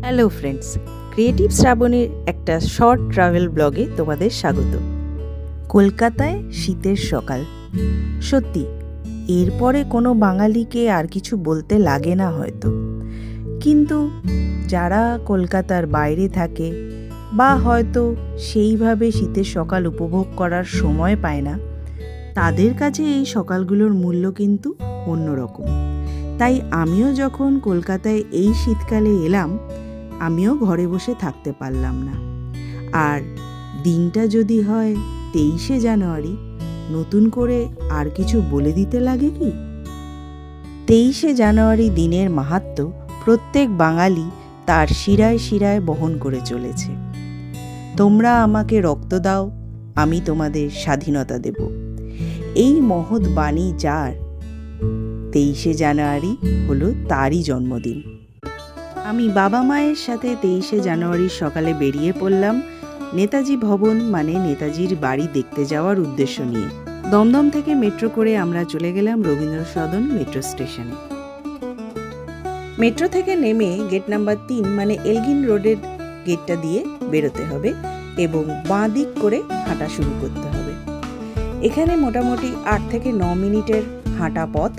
Hello friends, creative শ্রাবণীর একটা short travel ব্লগে তোমাদের স্বাগত। কলকাতায় শীতের সকাল, সত্যি এরপরে কোনো বাঙালিকে আর কিছু বলতে লাগে না হয়তো, কিন্তু যারা কলকাতার বাইরে থাকে বা হয়তো সেইভাবে শীতের সকাল উপভোগ করার সময় পায় না, তাদের কাছে এই সকালগুলোর মূল্য কিন্তু অন্যরকম। তাই আমিও যখন কলকাতায় এই শীতকালে এলাম, আমিও ঘরে বসে থাকতে পারলাম না। আর দিনটা যদি হয় 23শে জানুয়ারি, নতুন করে আর কিছু বলে দিতে লাগে কি? 23শে জানুয়ারি দিনের মাহাত্ম্য প্রত্যেক বাঙালি তার শিরায় শিরায় বহন করে চলেছে। তোমরা আমাকে রক্ত দাও, আমি তোমাদের স্বাধীনতা দেব। এই মহৎ বাণী যার, 23শে জানুয়ারি হলো তারই জন্মদিন। আমি বাবা মায়ের সাথে 23শে জানুয়ারির সকালে বেরিয়ে পড়লাম নেতাজি ভবন মানে নেতাজির বাড়ি দেখতে যাওয়ার উদ্দেশ্য নিয়ে। দমদম থেকে মেট্রো করে আমরা চলে গেলাম রবীন্দ্র সদন মেট্রো স্টেশনে। মেট্রো থেকে নেমে গেট নাম্বার 3 মানে এলগিন রোডের গেটটা দিয়ে বেরোতে হবে এবং বাঁ দিক করে হাঁটা শুরু করতে হবে। এখানে মোটামুটি 8 থেকে 9 মিনিটের হাঁটা পথ।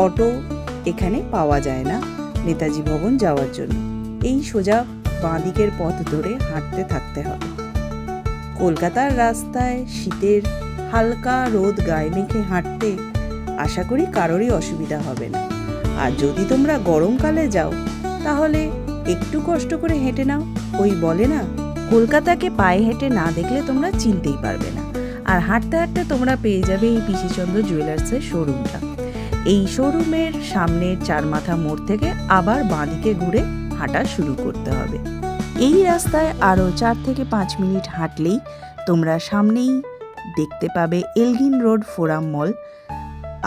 অটো এখানে পাওয়া যায় না নেতাজি ভবন যাওয়ার জন্য। এই সোজা বাঁ দিকের পথ ধরে হাঁটতে থাকতে হবে। কলকাতার রাস্তায় শীতের হালকা রোদ গায়ে মেখে হাঁটতে আশা করি কারোরই অসুবিধা হবে না। আর যদি তোমরা গরমকালে যাও তাহলে একটু কষ্ট করে হেঁটে নাও। ওই বলে না, কলকাতাকে পায়ে হেঁটে না দেখলে তোমরা চিনতেই পারবে না। আর হাঁটতে হাঁটতে তোমরা পেয়ে যাবে এই পিসিচন্দ্র জুয়েলার্সের শোরুমটা। এই শোরুমের সামনের চারমাথা মোড় থেকে আবার বাঁদিকে ঘুরে হাঁটা শুরু করতে হবে। এই রাস্তায় আরও 4 থেকে 5 মিনিট হাঁটলেই তোমরা সামনেই দেখতে পাবে এলগিন রোড ফোরাম মল,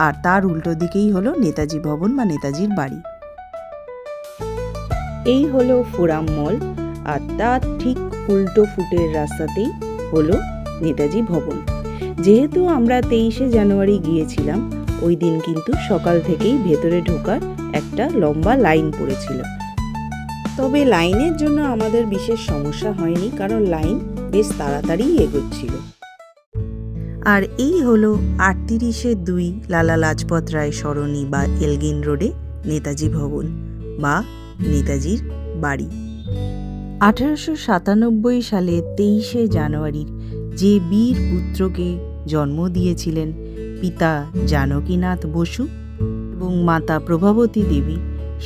আর তার উল্টো দিকেই হলো নেতাজি ভবন বা নেতাজির বাড়ি। এই হলো ফোরাম মল, আর তার ঠিক উল্টো ফুটের রাস্তাতেই হলো নেতাজি ভবন। যেহেতু আমরা 23শে জানুয়ারি গিয়েছিলাম, ওই দিন কিন্তু সকাল থেকেই ভেতরে ঢোকার একটা লম্বা লাইন পড়েছিল। তবে লাইনের জন্য আমাদের বিশেষ সমস্যা হয়নি, কারণ লাইন বেশ তাড়াতাড়ি এগোচ্ছিল। আর এই হলো 38/2 লালা লাজপত রায় সরণি বা এলগিন রোডে নেতাজি ভবন বা নেতাজির বাড়ি। 1897 সালে 23শে জানুয়ারির যে বীর পুত্রকে জন্ম দিয়েছিলেন পিতা জানকীনাথ বসু এবং মাতা প্রভাবতী দেবী,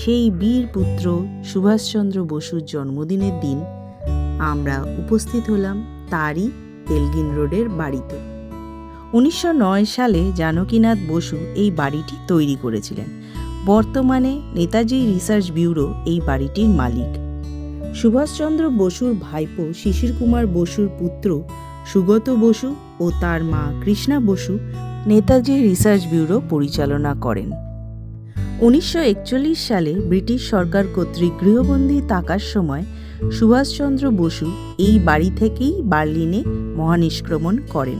সেই বীর পুত্র সুভাষচন্দ্র বসুর জন্মদিনের দিন আমরা উপস্থিত হলাম তারই এলগিন রোডের বাড়িতে। 1909 সালে জানকীনাথ বসু এই বাড়িটি তৈরি করেছিলেন। বর্তমানে নেতাজি রিসার্চ ব্যুরো এই বাড়িটির মালিক। সুভাষচন্দ্র বসুর ভাইপো শিশির কুমার বসুর পুত্র সুগত বসু ও তার মা কৃষ্ণা বসু নেতাজি রিসার্চ ব্যুরো পরিচালনা করেন। 1941 সালে ব্রিটিশ সরকার কর্তৃক গৃহবন্দী থাকার সময় সুভাষচন্দ্র বসু এই বাড়ি থেকেই বার্লিনে মহানিষ্ক্রমণ করেন।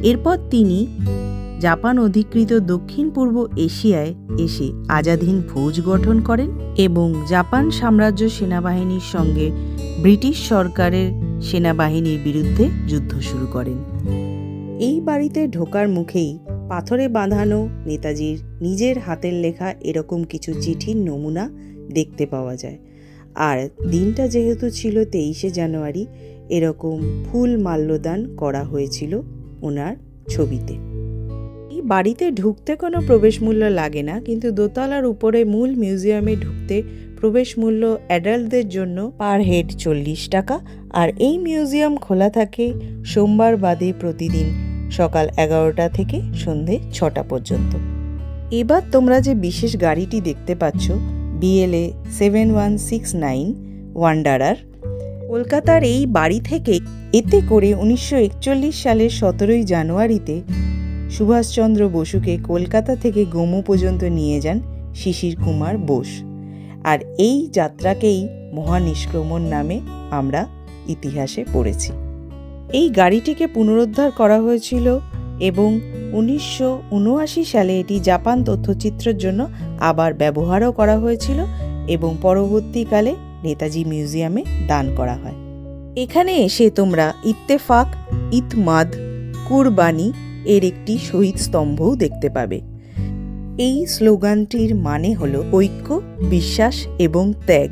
এরপর তিনি জাপান অধিকৃত দক্ষিণ পূর্ব এশিয়ায় এসে আজাদ হিন্দ ফৌজ গঠন করেন এবং জাপান সাম্রাজ্য সেনাবাহিনীর সঙ্গে ব্রিটিশ সরকারের সেনাবাহিনীর বিরুদ্ধে যুদ্ধ শুরু করেন। এই বাড়িতে ঢোকার মুখেই পাথরে বাঁধানো নেতাজির নিজের হাতের লেখা এরকম কিছু চিঠির নমুনা দেখতে পাওয়া যায়। আর দিনটা যেহেতু ছিল 23শে জানুয়ারি, এরকম ফুল মাল্যদান করা হয়েছিল ওনার ছবিতে। এই বাড়িতে ঢুকতে কোনো প্রবেশ মূল্য লাগে না, কিন্তু দোতলার উপরে মূল মিউজিয়ামে ঢুকতে প্রবেশ মূল্য অ্যাডাল্টদের জন্য পার হেড 40 টাকা। আর এই মিউজিয়াম খোলা থাকে সোমবার বাদে প্রতিদিন সকাল 11টা থেকে সন্ধে 6টা পর্যন্ত। এবার তোমরা যে বিশেষ গাড়িটি দেখতে পাচ্ছ, BLA 7169 ওয়ান্ডারার, কলকাতার এই বাড়ি থেকে এতে করে 1941 সালের 17ই জানুয়ারিতে সুভাষচন্দ্র বসুকে কলকাতা থেকে গোমো পর্যন্ত নিয়ে যান শিশির কুমার বোস। আর এই যাত্রাকেই মহানিষ্ক্রমণ নামে আমরা ইতিহাসে পড়েছি। এই গাড়িটিকে পুনরুদ্ধার করা হয়েছিল এবং 1979 সালে এটি জাপান তথ্যচিত্রের জন্য আবার ব্যবহারও করা হয়েছিল এবং পরবর্তীকালে নেতাজি মিউজিয়ামে দান করা হয়। এখানে এসে তোমরা ইত্তেফাক, ইতমাদ, কুরবানি এর একটি শহীদ স্তম্ভও দেখতে পাবে। এই স্লোগানটির মানে হল ঐক্য, বিশ্বাস এবং ত্যাগ।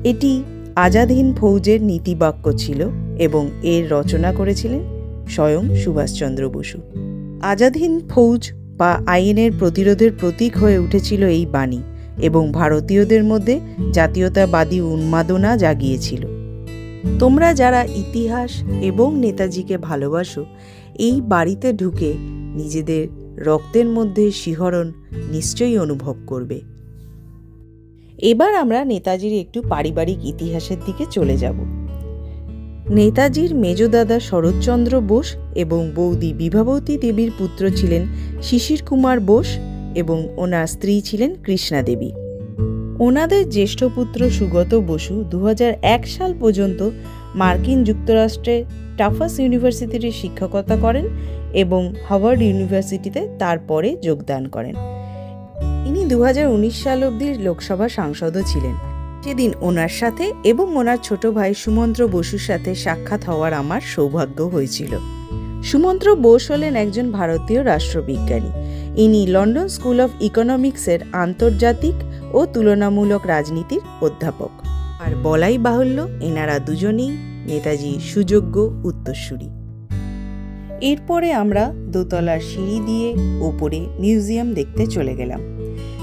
এটি আজাদ হিন্দ ফৌজের নীতিবাক্য ছিল এবং এর রচনা করেছিলেন স্বয়ং সুভাষচন্দ্র বসু। আজাদ হিন্দ ফৌজ বা আইনের প্রতিরোধের প্রতীক হয়ে উঠেছিল এই বাণী এবং ভারতীয়দের মধ্যে জাতীয়তাবাদী উন্মাদনা জাগিয়েছিল। তোমরা যারা ইতিহাস এবং নেতাজিকে ভালোবাসো, এই বাড়িতে ঢুকে নিজেদের রক্তের মধ্যে শিহরণ নিশ্চয়ই অনুভব করবে। এবার আমরা নেতাজির একটু পারিবারিক ইতিহাসের দিকে চলে যাব। নেতাজির মেজদাদা শরৎচন্দ্র বোস এবং বৌদি বিভাবতী দেবীর পুত্র ছিলেন শিশির কুমার বোস এবং ওনার স্ত্রী ছিলেন কৃষ্ণা দেবী। ওনাদের জ্যেষ্ঠ পুত্র সুগত বসু 2001 সাল পর্যন্ত মার্কিন যুক্তরাষ্ট্রের টাফাস ইউনিভার্সিটিতে শিক্ষকতা করেন এবং হার্ভার্ড ইউনিভার্সিটিতে তারপরে যোগদান করেন। ইনি 2019 সাল অবধি লোকসভা সাংসদও ছিলেন। সেদিন ওনার সাথে এবং ওনার ছোট ভাই সুমন্ত্র বসুর সাথে সাক্ষাৎ হওয়ার আমার সৌভাগ্য হয়েছিল। সুমন্ত্র বোস হলেন একজন ভারতীয় রাষ্ট্রবিজ্ঞানী। ইনি লন্ডন স্কুল অফ ইকোনমিক্সের আন্তর্জাতিক ও তুলনামূলক রাজনীতির অধ্যাপক। আর বলাই বাহুল্য, এনারা দুজনেই নেতাজির সুযোগ্য উত্তরসূরি। এরপরে আমরা দোতলার সিঁড়ি দিয়ে ওপরে মিউজিয়াম দেখতে চলে গেলাম।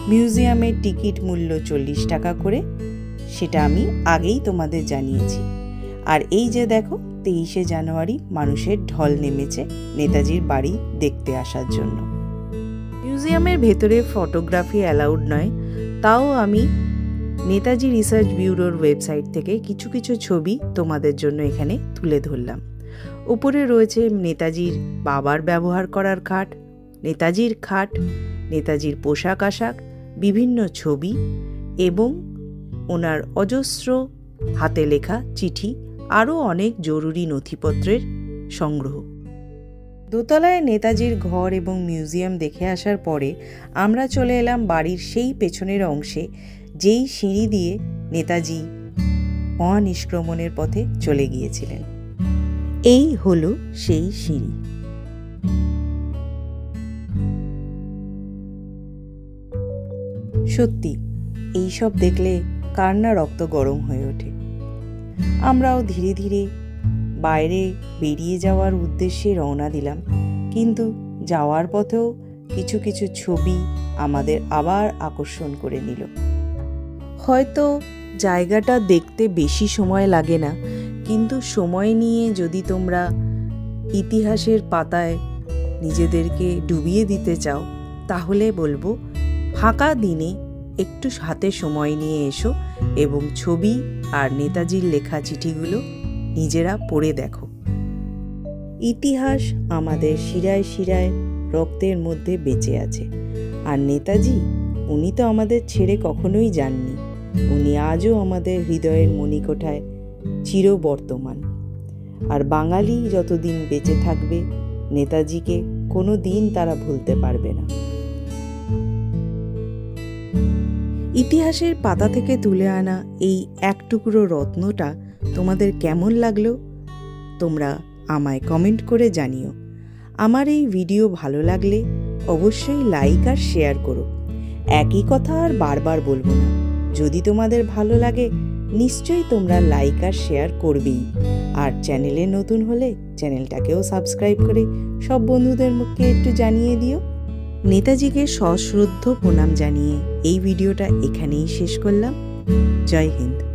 মিউজিয়ামের টিকিট মূল্য 40 টাকা করে, সেটা আমি আগেই তোমাদের জানিয়েছি। আর এই যে দেখো, 23শে জানুয়ারি মানুষের ঢল নেমেছে নেতাজির বাড়ি দেখতে আসার জন্য। মিউজিয়ামের ভেতরে ফটোগ্রাফি অ্যালাউড নয়, তাও আমি নেতাজি রিসার্চ ব্যুরোর ওয়েবসাইট থেকে কিছু কিছু ছবি তোমাদের জন্য এখানে তুলে ধরলাম। উপরে রয়েছে নেতাজির বাবার ব্যবহার করার খাট, নেতাজির খাট, নেতাজির পোশাক আশাক, বিভিন্ন ছবি এবং ওনার অজস্র হাতে লেখা চিঠি, আরও অনেক জরুরি নথিপত্রের সংগ্রহ। দোতলায় নেতাজির ঘর এবং মিউজিয়াম দেখে আসার পরে আমরা চলে এলাম বাড়ির সেই পেছনের অংশে, যেই সিঁড়ি দিয়ে নেতাজি মহানিষ্ক্রমণের পথে চলে গিয়েছিলেন। এই হলো সেই সিঁড়ি। সত্যি এইসব দেখলে কার না রক্ত গরম হয়ে ওঠে। আমরাও ধীরে ধীরে বাইরে বেরিয়ে যাওয়ার উদ্দেশ্যে রওনা দিলাম, কিন্তু যাওয়ার পথেও কিছু কিছু ছবি আমাদের আবার আকর্ষণ করে নিল। হয়তো জায়গাটা দেখতে বেশি সময় লাগে না, কিন্তু সময় নিয়ে যদি তোমরা ইতিহাসের পাতায় নিজেদেরকে ডুবিয়ে দিতে চাও, তাহলে বলবো ফাঁকা দিনে একটু হাতে সময় নিয়ে এসো এবং ছবি আর নেতাজির লেখা চিঠিগুলো নিজেরা পড়ে দেখো। ইতিহাস আমাদের শিরায় শিরায় রক্তের মধ্যে বেঁচে আছে। আর নেতাজি, উনি তো আমাদের ছেড়ে কখনোই যাননি। উনি আজও আমাদের হৃদয়ের মণিকোঠায় চিরবর্তমান। আর বাঙালি যতদিন বেঁচে থাকবে, নেতাজিকে কোনো দিন তারা ভুলতে পারবে না। ইতিহাসের পাতা থেকে তুলে আনা এই এক টুকরো রত্নটা তোমাদের কেমন লাগলো তোমরা আমায় কমেন্ট করে জানিও। আমার এই ভিডিও ভালো লাগলে অবশ্যই লাইক আর শেয়ার করো। একই কথা আর বারবার বলবো না। যদি তোমাদের ভালো লাগে নিশ্চয়ই তোমরা লাইক আর শেয়ার করবেই। আর চ্যানেলে নতুন হলে চ্যানেলটাকেও সাবস্ক্রাইব করে সব বন্ধুদের মুখে একটু জানিয়ে দিও। নেতাজিকে সশ্রদ্ধ প্রণাম জানিয়ে এই ভিডিওটা এখানেই শেষ করলাম। জয় হিন্দ।